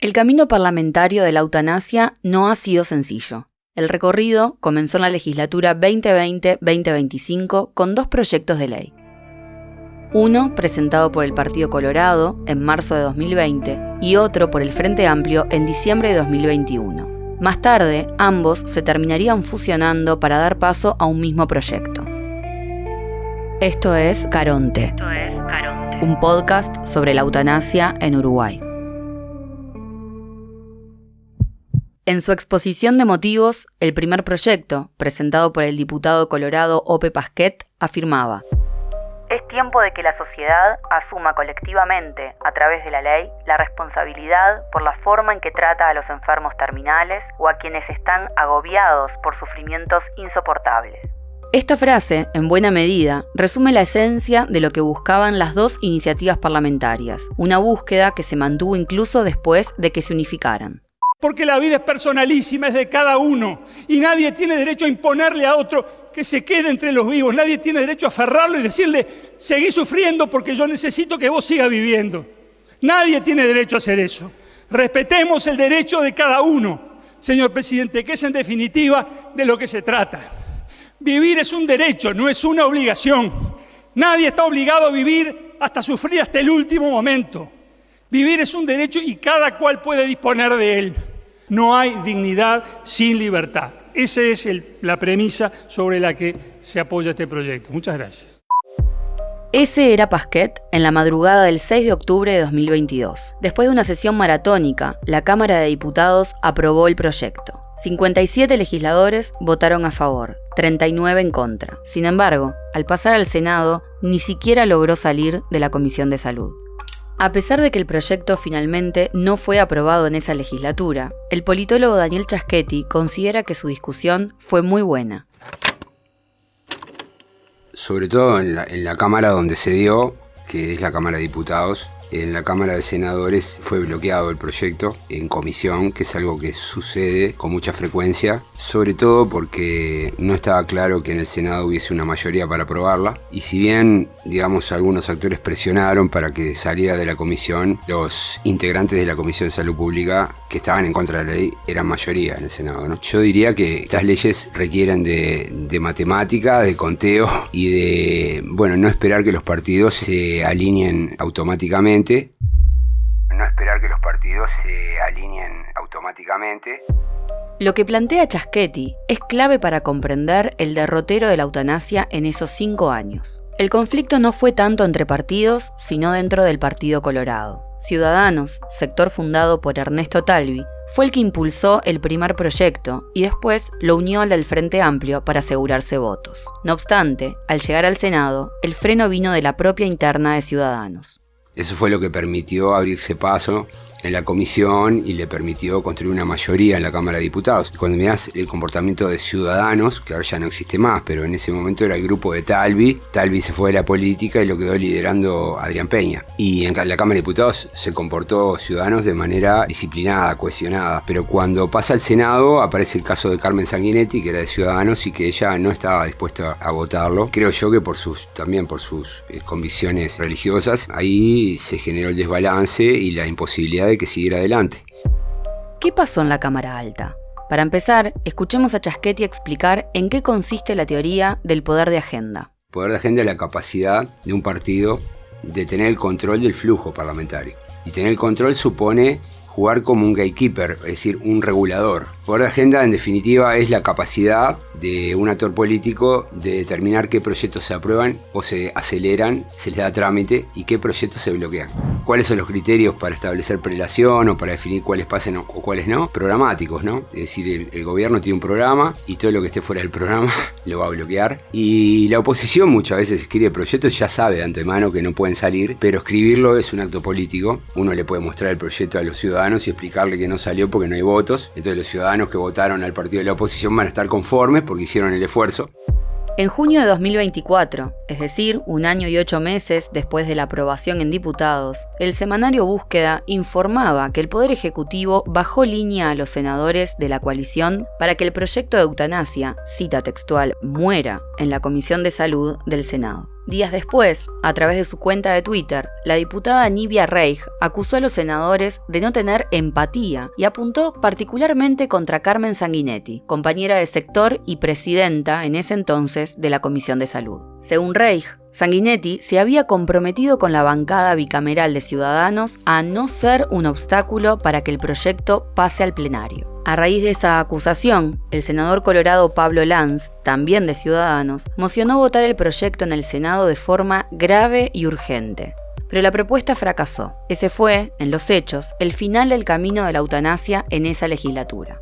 El camino parlamentario de la eutanasia no ha sido sencillo. El recorrido comenzó en la legislatura 2020-2025 con 2 proyectos de ley. Uno presentado por el Partido Colorado en marzo de 2020 y otro por el Frente Amplio en diciembre de 2021. Más tarde, ambos se terminarían fusionando para dar paso a un mismo proyecto. Esto es Caronte, un podcast sobre la eutanasia en Uruguay. En su exposición de motivos, el primer proyecto, presentado por el diputado colorado Ope Pasquet, afirmaba: es tiempo de que la sociedad asuma colectivamente, a través de la ley, la responsabilidad por la forma en que trata a los enfermos terminales o a quienes están agobiados por sufrimientos insoportables. Esta frase, en buena medida, resume la esencia de lo que buscaban las 2 iniciativas parlamentarias, una búsqueda que se mantuvo incluso después de que se unificaran. Porque la vida es personalísima, es de cada uno, y nadie tiene derecho a imponerle a otro que se quede entre los vivos. Nadie tiene derecho a aferrarlo y decirle, seguí sufriendo porque yo necesito que vos sigas viviendo. Nadie tiene derecho a hacer eso. Respetemos el derecho de cada uno, señor presidente, que es en definitiva de lo que se trata. Vivir es un derecho, no es una obligación. Nadie está obligado a vivir hasta sufrir hasta el último momento. Vivir es un derecho y cada cual puede disponer de él. No hay dignidad sin libertad. Esa es la premisa sobre la que se apoya este proyecto. Muchas gracias. Ese era Pasquet en la madrugada del 6 de octubre de 2022. Después de una sesión maratónica, la Cámara de Diputados aprobó el proyecto. 57 legisladores votaron a favor, 39 en contra. Sin embargo, al pasar al Senado, ni siquiera logró salir de la Comisión de Salud. A pesar de que el proyecto finalmente no fue aprobado en esa legislatura, el politólogo Daniel Chaschetti considera que su discusión fue muy buena. Sobre todo en la Cámara donde se dio, que es la Cámara de Diputados. En la Cámara de Senadores fue bloqueado el proyecto en comisión, que es algo que sucede con mucha frecuencia, sobre todo porque no estaba claro que en el Senado hubiese una mayoría para aprobarla. Y si bien, digamos, algunos actores presionaron para que saliera de la comisión, los integrantes de la Comisión de Salud Pública que estaban en contra de la ley eran mayoría en el Senado, ¿no? Yo diría que estas leyes requieren de matemática, de conteo y de, no esperar que los partidos se alineen automáticamente. Lo que plantea Chaschetti es clave para comprender el derrotero de la eutanasia en esos 5 años. El conflicto no fue tanto entre partidos, sino dentro del Partido Colorado. Ciudadanos, sector fundado por Ernesto Talvi, fue el que impulsó el primer proyecto y después lo unió al del Frente Amplio para asegurarse votos. No obstante, al llegar al Senado, el freno vino de la propia interna de Ciudadanos. Eso fue lo que permitió abrirse paso en la comisión y le permitió construir una mayoría en la Cámara de Diputados. Cuando mirás el comportamiento de Ciudadanos, que ahora ya no existe más, pero en ese momento era el grupo de Talvi se fue de la política y lo quedó liderando Adrián Peña. Y en la Cámara de Diputados se comportó Ciudadanos de manera disciplinada, cohesionada. Pero cuando pasa al Senado aparece el caso de Carmen Sanguinetti, que era de Ciudadanos y que ella no estaba dispuesta a votarlo. Creo yo que también por sus convicciones religiosas, ahí se generó el desbalance y la imposibilidad de que siguiera adelante. ¿Qué pasó en la Cámara Alta? Para empezar, escuchemos a Chaschetti explicar en qué consiste la teoría del poder de agenda. El poder de agenda es la capacidad de un partido de tener el control del flujo parlamentario. Y tener el control supone jugar como un gatekeeper, es decir, un regulador. El poder de agenda, en definitiva, es la capacidad de un actor político de determinar qué proyectos se aprueban o se aceleran, se les da trámite y qué proyectos se bloquean. ¿Cuáles son los criterios para establecer prelación o para definir cuáles pasen o cuáles no? Programáticos, ¿no? Es decir, el gobierno tiene un programa y todo lo que esté fuera del programa lo va a bloquear. Y la oposición muchas veces escribe proyectos y ya sabe de antemano que no pueden salir, pero escribirlo es un acto político. Uno le puede mostrar el proyecto a los ciudadanos y explicarle que no salió porque no hay votos. Entonces los ciudadanos que votaron al partido de la oposición van a estar conformes porque hicieron el esfuerzo. En junio de 2024, es decir, 1 año y 8 meses después de la aprobación en diputados, el semanario Búsqueda informaba que el Poder Ejecutivo bajó línea a los senadores de la coalición para que el proyecto de eutanasia, cita textual, muera en la Comisión de Salud del Senado. Días después, a través de su cuenta de Twitter, la diputada Nivia Reig acusó a los senadores de no tener empatía y apuntó particularmente contra Carmen Sanguinetti, compañera de sector y presidenta en ese entonces de la Comisión de Salud. Según Reig, Sanguinetti se había comprometido con la bancada bicameral de Ciudadanos a no ser un obstáculo para que el proyecto pase al plenario. A raíz de esa acusación, el senador colorado Pablo Lanz, también de Ciudadanos, mocionó votar el proyecto en el Senado de forma grave y urgente. Pero la propuesta fracasó. Ese fue, en los hechos, el final del camino de la eutanasia en esa legislatura.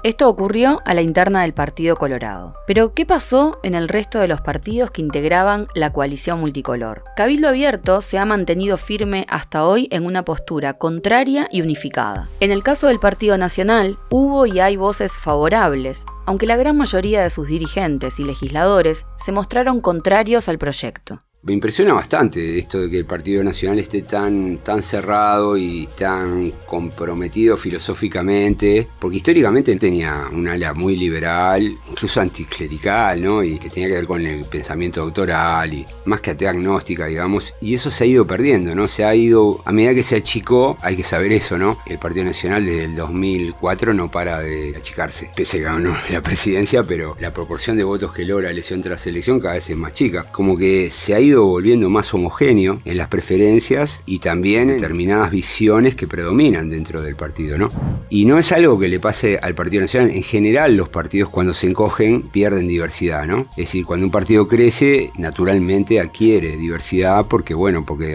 Esto ocurrió a la interna del Partido Colorado. Pero, ¿qué pasó en el resto de los partidos que integraban la coalición multicolor? Cabildo Abierto se ha mantenido firme hasta hoy en una postura contraria y unificada. En el caso del Partido Nacional, hubo y hay voces favorables, aunque la gran mayoría de sus dirigentes y legisladores se mostraron contrarios al proyecto. Me impresiona bastante esto de que el Partido Nacional esté tan cerrado y tan comprometido filosóficamente, porque históricamente tenía un ala muy liberal, incluso anticlerical, ¿no? Y que tenía que ver con el pensamiento autoral y más que agnóstica, digamos, y eso se ha ido perdiendo, ¿no? Se ha ido, a medida que se achicó, hay que saber eso, ¿no? El Partido Nacional desde el 2004 no para de achicarse, pese a que ganó la presidencia, pero la proporción de votos que logra elección tras elección cada vez es más chica, como que se ha ido volviendo más homogéneo en las preferencias y también en determinadas visiones que predominan dentro del partido, ¿no? Y no es algo que le pase al Partido Nacional. En general, los partidos cuando se encogen pierden diversidad, ¿no? Es decir, cuando un partido crece, naturalmente adquiere diversidad porque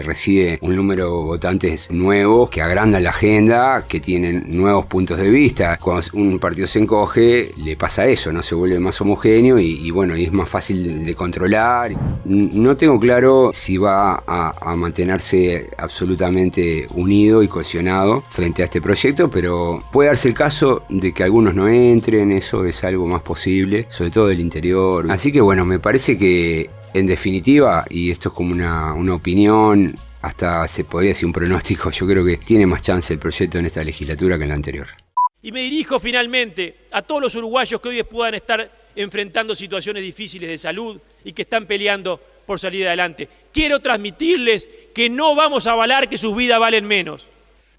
recibe un número de votantes nuevos que agrandan la agenda, que tienen nuevos puntos de vista. Cuando un partido se encoge, le pasa eso, ¿no? Se vuelve más homogéneo y es más fácil de controlar. No tengo claro si va a mantenerse absolutamente unido y cohesionado frente a este proyecto, pero puede darse el caso de que algunos no entren, eso es algo más posible, sobre todo del interior. Así que me parece que en definitiva, y esto es como una opinión, hasta se podría decir un pronóstico, yo creo que tiene más chance el proyecto en esta legislatura que en la anterior. Y me dirijo finalmente a todos los uruguayos que hoy puedan estar enfrentando situaciones difíciles de salud y que están peleando por salir adelante. Quiero transmitirles que no vamos a avalar que sus vidas valen menos.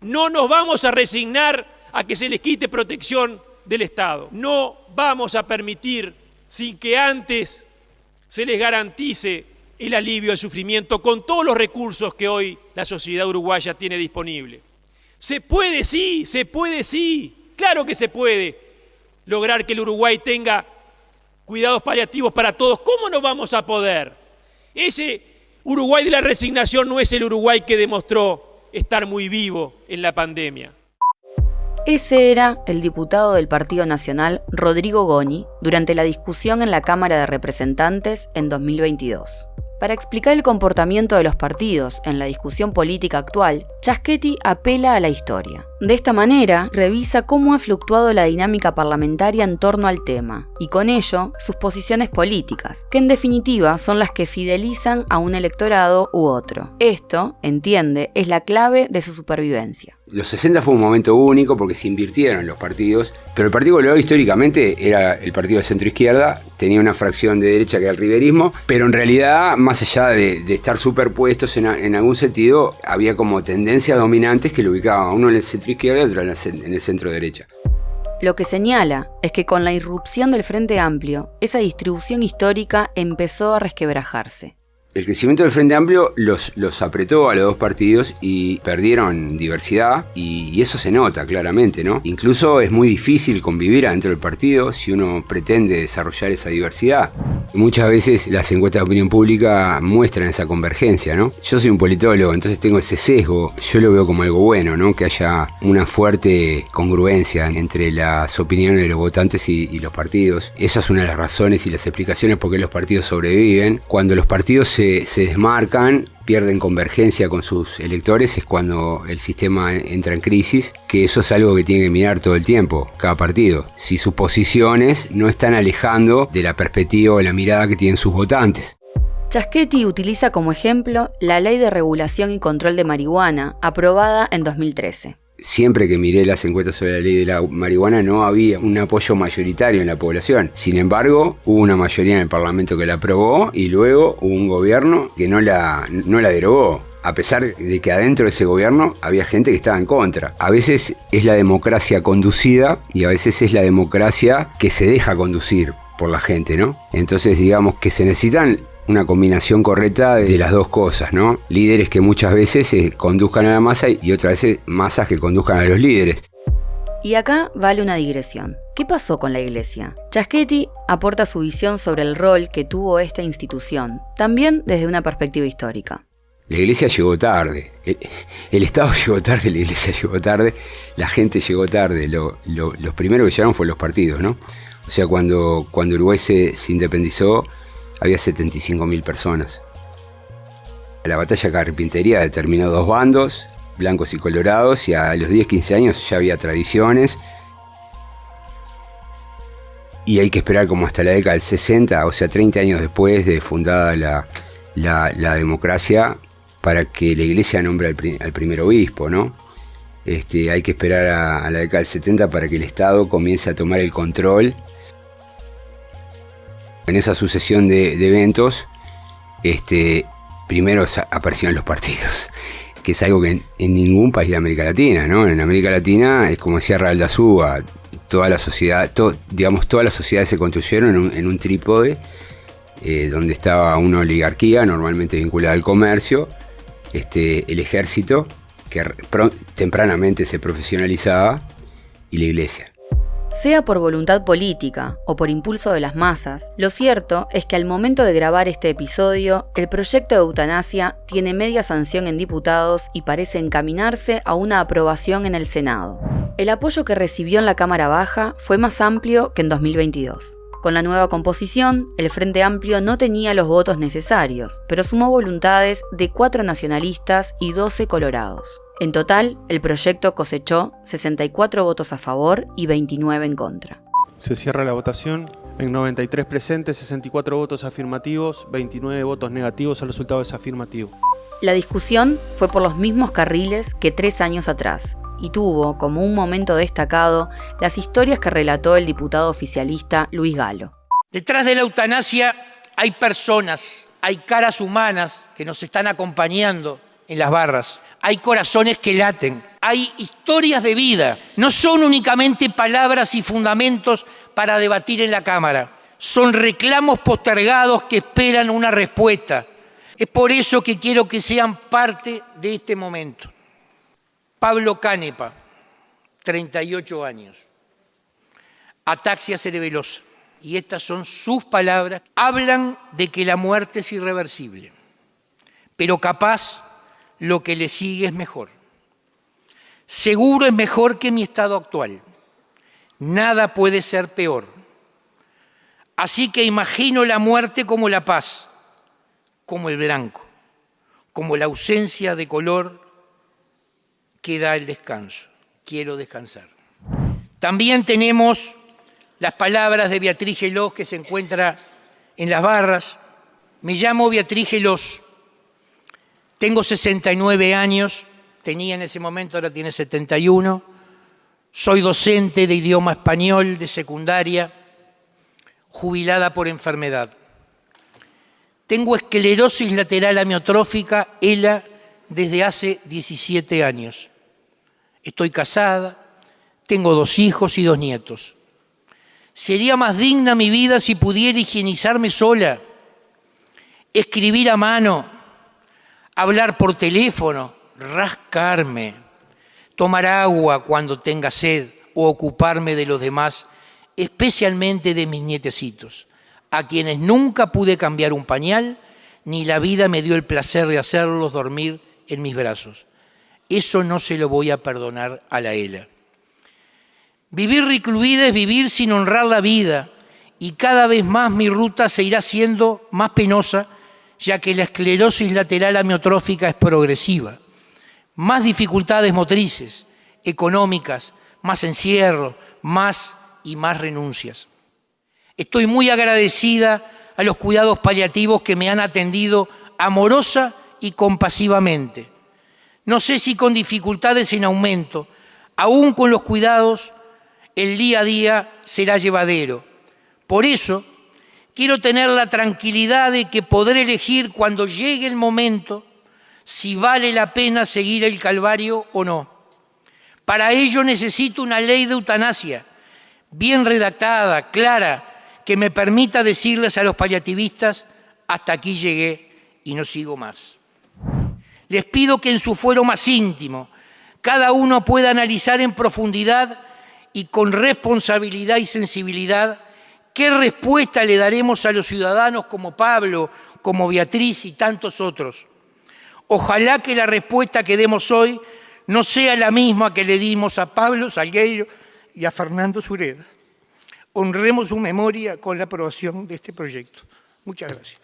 No nos vamos a resignar a que se les quite protección del Estado. No vamos a permitir sin que antes se les garantice el alivio al sufrimiento con todos los recursos que hoy la sociedad uruguaya tiene disponible. Se puede, sí, claro que se puede lograr que el Uruguay tenga cuidados paliativos para todos. ¿Cómo no vamos a poder? Ese Uruguay de la resignación no es el Uruguay que demostró estar muy vivo en la pandemia. Ese era el diputado del Partido Nacional, Rodrigo Goni, durante la discusión en la Cámara de Representantes en 2022. Para explicar el comportamiento de los partidos en la discusión política actual, Chaschetti apela a la historia. De esta manera, revisa cómo ha fluctuado la dinámica parlamentaria en torno al tema, y con ello, sus posiciones políticas, que en definitiva son las que fidelizan a un electorado u otro. Esto, entiende, es la clave de su supervivencia. Los 60 fue un momento único porque se invirtieron los partidos, pero el Partido Colorado históricamente era el partido de centro-izquierda, tenía una fracción de derecha que era el riverismo, pero en realidad, más allá de estar superpuestos en algún sentido, había como tendencias dominantes que lo ubicaban uno en el centro-izquierda y otro en el centro-derecha. Lo que señala es que con la irrupción del Frente Amplio, esa distribución histórica empezó a resquebrajarse. El crecimiento del Frente Amplio los apretó a los dos partidos y perdieron diversidad y eso se nota claramente, ¿no? Incluso es muy difícil convivir adentro del partido si uno pretende desarrollar esa diversidad. Muchas veces las encuestas de opinión pública muestran esa convergencia, ¿no? Yo soy un politólogo, entonces tengo ese sesgo. Yo lo veo como algo bueno, ¿no? Que haya una fuerte congruencia entre las opiniones de los votantes y los partidos. Esa es una de las razones y las explicaciones por qué los partidos sobreviven. Cuando los partidos se desmarcan, pierden convergencia con sus electores, es cuando el sistema entra en crisis, que eso es algo que tiene que mirar todo el tiempo, cada partido. Si sus posiciones no están alejando de la perspectiva o la mirada que tienen sus votantes. Chaschetti utiliza como ejemplo la Ley de Regulación y Control de Marihuana, aprobada en 2013. siempre que miré las encuestas sobre la ley de la marihuana no había un apoyo mayoritario en la población. Sin embargo, hubo una mayoría en el Parlamento que la aprobó y luego hubo un gobierno que no la derogó. A pesar de que adentro de ese gobierno había gente que estaba en contra. A veces es la democracia conducida y a veces es la democracia que se deja conducir por la gente, ¿no? Entonces digamos que se necesitan una combinación correcta de las dos cosas, ¿no? Líderes que muchas veces conduzcan a la masa y otras veces masas que conduzcan a los líderes. Y acá vale una digresión. ¿Qué pasó con la Iglesia? Chaschetti aporta su visión sobre el rol que tuvo esta institución, también desde una perspectiva histórica. La Iglesia llegó tarde, el Estado llegó tarde, la Iglesia llegó tarde, la gente llegó tarde, los primeros que llegaron fueron los partidos, ¿no? O sea, cuando Uruguay se independizó, había 75.000 personas. La batalla de Carpintería determinó dos bandos, blancos y colorados, y a los 10-15 años ya había tradiciones. Y hay que esperar como hasta la década del 60, o sea, 30 años después de fundada la democracia, para que la Iglesia nombre al primer obispo, ¿no? Hay que esperar a la década del 70 para que el Estado comience a tomar el control. En esa sucesión de eventos, primero aparecieron los partidos, que es algo que en ningún país de América Latina, ¿no? En América Latina, es como decía Raúl Azúa, toda la sociedad, todas las sociedades se construyeron en un trípode, donde estaba una oligarquía, normalmente vinculada al comercio, el ejército, que tempranamente se profesionalizaba, y la Iglesia. Sea por voluntad política o por impulso de las masas, lo cierto es que al momento de grabar este episodio, el proyecto de eutanasia tiene media sanción en diputados y parece encaminarse a una aprobación en el Senado. El apoyo que recibió en la Cámara Baja fue más amplio que en 2022. Con la nueva composición, el Frente Amplio no tenía los votos necesarios, pero sumó voluntades de 4 nacionalistas y 12 colorados. En total, el proyecto cosechó 64 votos a favor y 29 en contra. Se cierra la votación. En 93 presentes, 64 votos afirmativos, 29 votos negativos. El resultado es afirmativo. La discusión fue por los mismos carriles que 3 años atrás y tuvo como un momento destacado las historias que relató el diputado oficialista Luis Galo. Detrás de la eutanasia hay personas, hay caras humanas que nos están acompañando en las barras. Hay corazones que laten, hay historias de vida. No son únicamente palabras y fundamentos para debatir en la Cámara. Son reclamos postergados que esperan una respuesta. Es por eso que quiero que sean parte de este momento. Pablo Canepa, 38 años, ataxia cerebelosa. Y estas son sus palabras. Hablan de que la muerte es irreversible, pero capaz lo que le sigue es mejor. Seguro es mejor que mi estado actual. Nada puede ser peor. Así que imagino la muerte como la paz, como el blanco, como la ausencia de color que da el descanso. Quiero descansar. También tenemos las palabras de Beatriz Gelós, que se encuentra en las barras. Me llamo Beatriz Gelós. Tengo 69 años, tenía en ese momento, ahora tiene 71. Soy docente de idioma español de secundaria, jubilada por enfermedad. Tengo esclerosis lateral amiotrófica, ELA, desde hace 17 años. Estoy casada, tengo 2 hijos y 2 nietos. Sería más digna mi vida si pudiera higienizarme sola, escribir a mano, hablar por teléfono, rascarme, tomar agua cuando tenga sed o ocuparme de los demás, especialmente de mis nietecitos, a quienes nunca pude cambiar un pañal, ni la vida me dio el placer de hacerlos dormir en mis brazos. Eso no se lo voy a perdonar a la ELA. Vivir recluida es vivir sin honrar la vida, y cada vez más mi ruta se irá siendo más penosa, ya que la esclerosis lateral amiotrófica es progresiva. Más dificultades motrices, económicas, más encierro, más y más renuncias. Estoy muy agradecida a los cuidados paliativos que me han atendido amorosa y compasivamente. No sé si con dificultades en aumento, Aún con los cuidados, el día a día será llevadero. Por eso, quiero tener la tranquilidad de que podré elegir cuando llegue el momento si vale la pena seguir el calvario o no. Para ello necesito una ley de eutanasia, bien redactada, clara, que me permita decirles a los paliativistas: hasta aquí llegué y no sigo más. Les pido que en su fuero más íntimo cada uno pueda analizar en profundidad y con responsabilidad y sensibilidad qué respuesta le daremos a los ciudadanos como Pablo, como Beatriz y tantos otros. Ojalá que la respuesta que demos hoy no sea la misma que le dimos a Pablo Salgueiro y a Fernando Sureda. Honremos su memoria con la aprobación de este proyecto. Muchas gracias.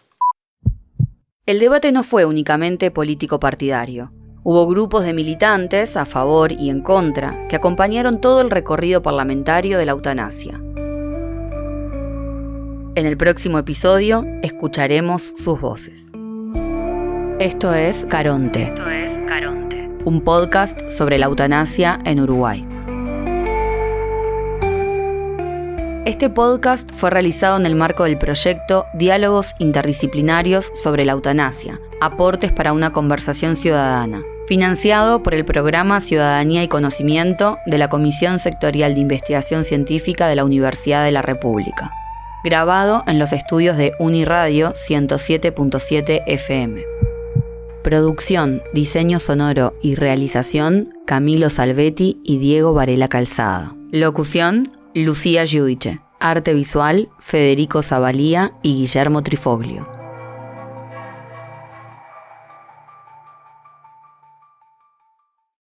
El debate no fue únicamente político-partidario. Hubo grupos de militantes a favor y en contra que acompañaron todo el recorrido parlamentario de la eutanasia. En el próximo episodio escucharemos sus voces. Esto es Caronte, un podcast sobre la eutanasia en Uruguay. Este podcast fue realizado en el marco del proyecto Diálogos Interdisciplinarios sobre la Eutanasia, aportes para una conversación ciudadana, financiado por el Programa Ciudadanía y Conocimiento de la Comisión Sectorial de Investigación Científica de la Universidad de la República. Grabado en los estudios de Uniradio 107.7 FM. Producción, diseño sonoro y realización, Camilo Salvetti y Diego Varela Calzada. Locución, Lucía Giudice. Arte visual, Federico Zavalía y Guillermo Trifoglio.